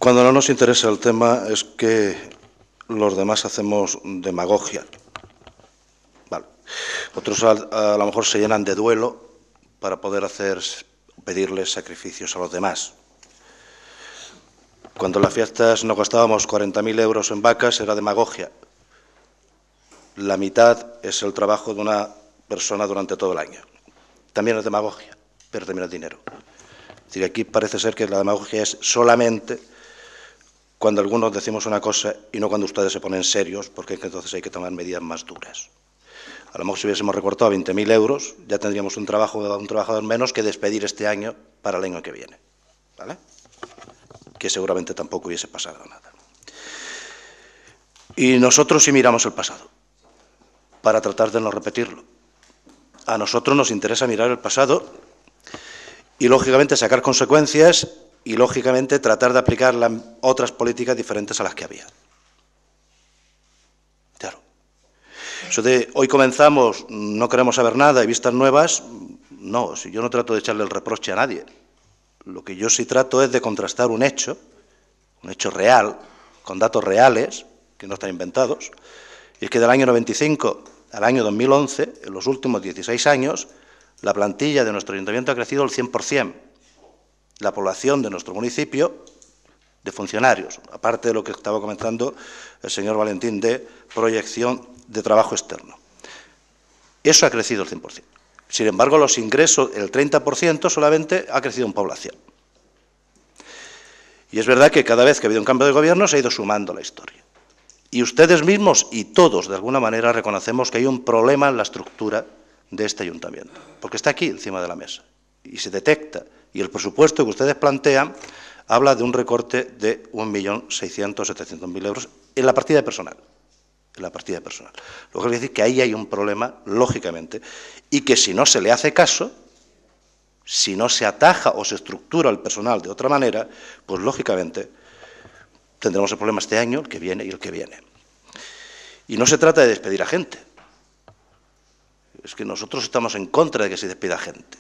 Cuando no nos interesa el tema es que los demás hacemos demagogia. Vale. Otros a lo mejor se llenan de duelo para poder pedirles sacrificios a los demás. Cuando en las fiestas nos gastábamos 40.000 euros en vacas era demagogia. La mitad es el trabajo de una persona durante todo el año. También es demagogia, pero también es dinero. Es decir, aquí parece ser que la demagogia es solamente cuando algunos decimos una cosa y no cuando ustedes se ponen serios, porque entonces hay que tomar medidas más duras. A lo mejor si hubiésemos recortado 20.000 euros, ya tendríamos un trabajador menos que despedir este año para el año que viene, ¿vale? Que seguramente tampoco hubiese pasado nada. Y nosotros sí miramos el pasado, para tratar de no repetirlo. A nosotros nos interesa mirar el pasado y, lógicamente, sacar consecuencias y, lógicamente, tratar de aplicar otras políticas diferentes a las que había. Claro. Eso de hoy comenzamos, no queremos saber nada y vistas nuevas, no, si yo no trato de echarle el reproche a nadie. Lo que yo sí trato es de contrastar un hecho real, con datos reales, que no están inventados, y es que del año 95 al año 2011, en los últimos 16 años, la plantilla de nuestro ayuntamiento ha crecido el 100%. La población de nuestro municipio, de funcionarios, aparte de lo que estaba comentando el señor Valentín de proyección de trabajo externo. Eso ha crecido el 100%. Sin embargo, los ingresos, el 30% solamente ha crecido en población. Y es verdad que cada vez que ha habido un cambio de gobierno se ha ido sumando la historia. Y ustedes mismos y todos, de alguna manera, reconocemos que hay un problema en la estructura de este ayuntamiento, porque está aquí, encima de la mesa, y se detecta. Y el presupuesto que ustedes plantean habla de un recorte de 1.600.000 euros en la partida de personal. En la partida de personal. Lo que quiere decir que ahí hay un problema, lógicamente, y que si no se le hace caso, si no se ataja o se estructura el personal de otra manera, pues lógicamente tendremos el problema este año, el que viene y el que viene. Y no se trata de despedir a gente. Es que nosotros estamos en contra de que se despida gente.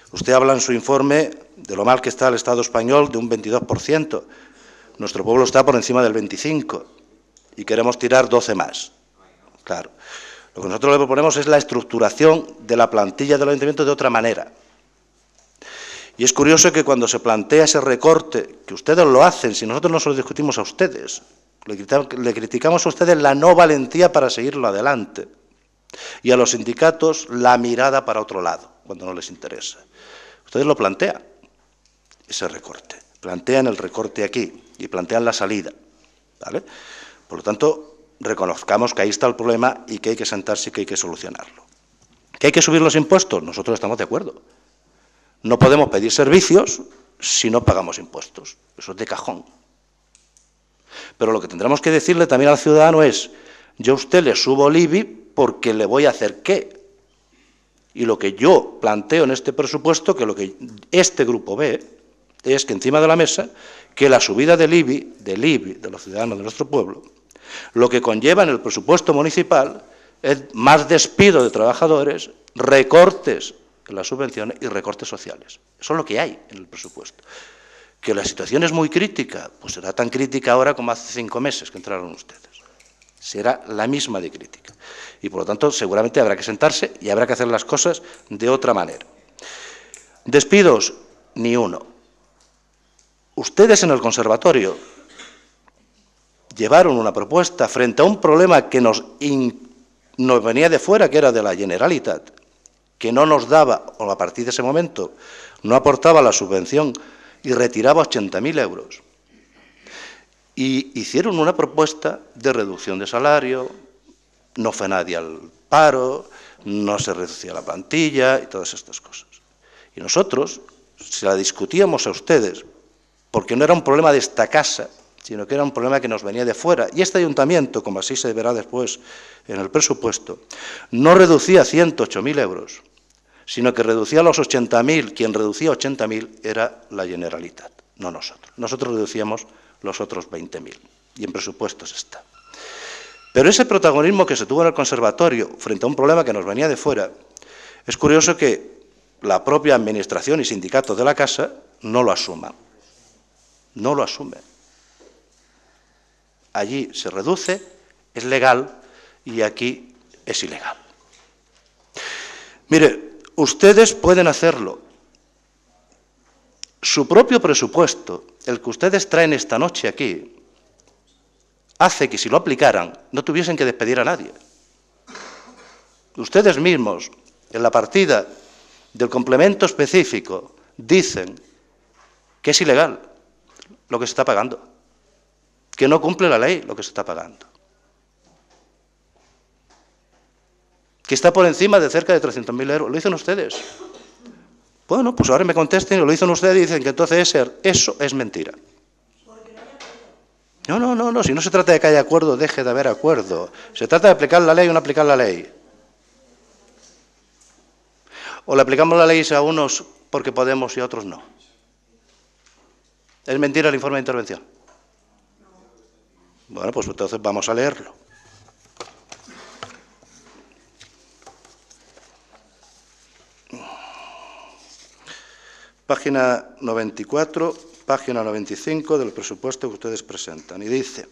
Usted habla en su informe de lo mal que está el Estado español, de un 22%. Nuestro pueblo está por encima del 25% y queremos tirar 12 más. Claro. Lo que nosotros le proponemos es la estructuración de la plantilla del ayuntamiento de otra manera. Y es curioso que cuando se plantea ese recorte, que ustedes lo hacen, si nosotros no se lo discutimos a ustedes, le criticamos a ustedes la no valentía para seguirlo adelante, y a los sindicatos la mirada para otro lado, cuando no les interesa. Ustedes lo plantean, ese recorte, plantean el recorte aquí y plantean la salida, ¿vale? Por lo tanto, reconozcamos que ahí está el problema y que hay que sentarse y que hay que solucionarlo. ¿Que hay que subir los impuestos? Nosotros estamos de acuerdo. No podemos pedir servicios si no pagamos impuestos. Eso es de cajón. Pero lo que tendremos que decirle también al ciudadano es: yo a usted le subo el IBI porque le voy a hacer qué. Y lo que yo planteo en este presupuesto, que lo que este grupo ve, es que encima de la mesa, que la subida del IBI de los ciudadanos de nuestro pueblo, lo que conlleva en el presupuesto municipal es más despido de trabajadores, recortes en las subvenciones y recortes sociales. Eso es lo que hay en el presupuesto. ¿Que la situación es muy crítica? Pues será tan crítica ahora como hace 5 meses que entraron ustedes. Será la misma de crítica. Y, por lo tanto, seguramente habrá que sentarse y habrá que hacer las cosas de otra manera. Despidos, ni uno. Ustedes en el conservatorio llevaron una propuesta frente a un problema que nos venía de fuera, que era de la Generalitat, que no nos daba, o a partir de ese momento, no aportaba la subvención y retiraba 80.000 euros. Y hicieron una propuesta de reducción de salario, no fue nadie al paro, no se reducía la plantilla y todas estas cosas. Y nosotros, si la discutíamos a ustedes, porque no era un problema de esta casa, sino que era un problema que nos venía de fuera, y este ayuntamiento, como así se verá después en el presupuesto, no reducía 108.000 euros, sino que reducía los 80.000, quien reducía 80.000 era la Generalitat, no nosotros. Nosotros reducíamos los otros 20.000, y en presupuestos está. Pero ese protagonismo que se tuvo en el conservatorio frente a un problema que nos venía de fuera, es curioso que la propia administración y sindicatos de la casa no lo asuman. No lo asumen. allí se reduce, es legal, y aquí es ilegal. Mire, ustedes pueden hacerlo. Su propio presupuesto, el que ustedes traen esta noche aquí, hace que si lo aplicaran no tuviesen que despedir a nadie. Ustedes mismos, en la partida del complemento específico, dicen que es ilegal lo que se está pagando, que no cumple la ley lo que se está pagando, que está por encima de cerca de 300.000 euros. Lo dicen ustedes. Bueno, pues ahora me contesten y lo dicen ustedes y dicen que entonces eso es mentira. No, si no se trata de que haya acuerdo, deje de haber acuerdo. Se trata de aplicar la ley o no aplicar la ley. O le aplicamos la ley a unos porque podemos y a otros no. ¿Es mentira el informe de intervención? Bueno, pues entonces vamos a leerlo. Página 94, página 95 del presupuesto que ustedes presentan. Y dice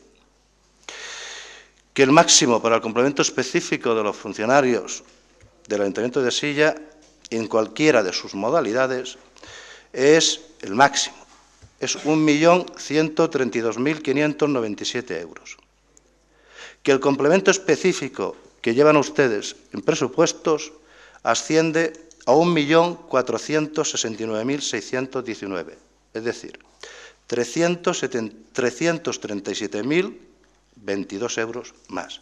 que el máximo para el complemento específico de los funcionarios del Ayuntamiento de Silla, en cualquiera de sus modalidades, es el máximo. Es 1.132.597 euros. Que el complemento específico que llevan ustedes en presupuestos asciende a 1.469.619, es decir, 337.022 euros más.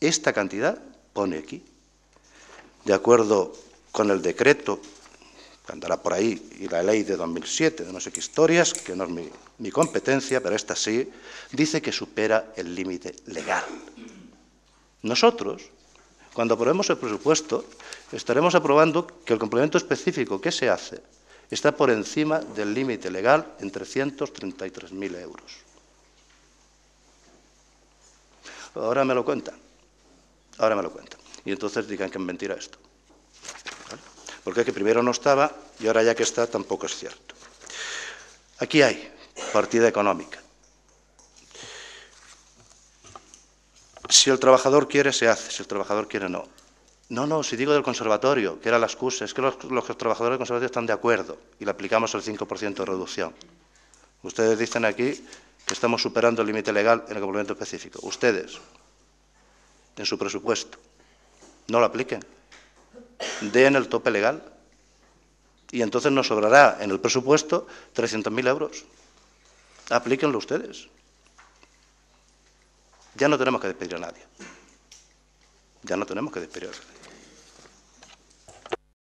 Esta cantidad pone aquí, de acuerdo con el decreto que andará por ahí y la ley de 2007, de no sé qué historias, que no es mi competencia, pero esta sí, dice que supera el límite legal. Nosotros, cuando aprobemos el presupuesto, estaremos aprobando que el complemento específico que se hace está por encima del límite legal en 333.000 euros. Ahora me lo cuentan. Y entonces digan que es mentira esto. ¿Vale? Porque que primero no estaba y ahora ya que está tampoco es cierto. Aquí hay partida económica. Si el trabajador quiere, se hace. Si el trabajador quiere, no. No, si digo del conservatorio, que era la excusa, es que los trabajadores del conservatorio están de acuerdo y le aplicamos el 5% de reducción. Ustedes dicen aquí que estamos superando el límite legal en el complemento específico. Ustedes, en su presupuesto, no lo apliquen. Den el tope legal y entonces nos sobrará en el presupuesto 300.000 euros. Aplíquenlo ustedes. Ya no tenemos que despedir a nadie.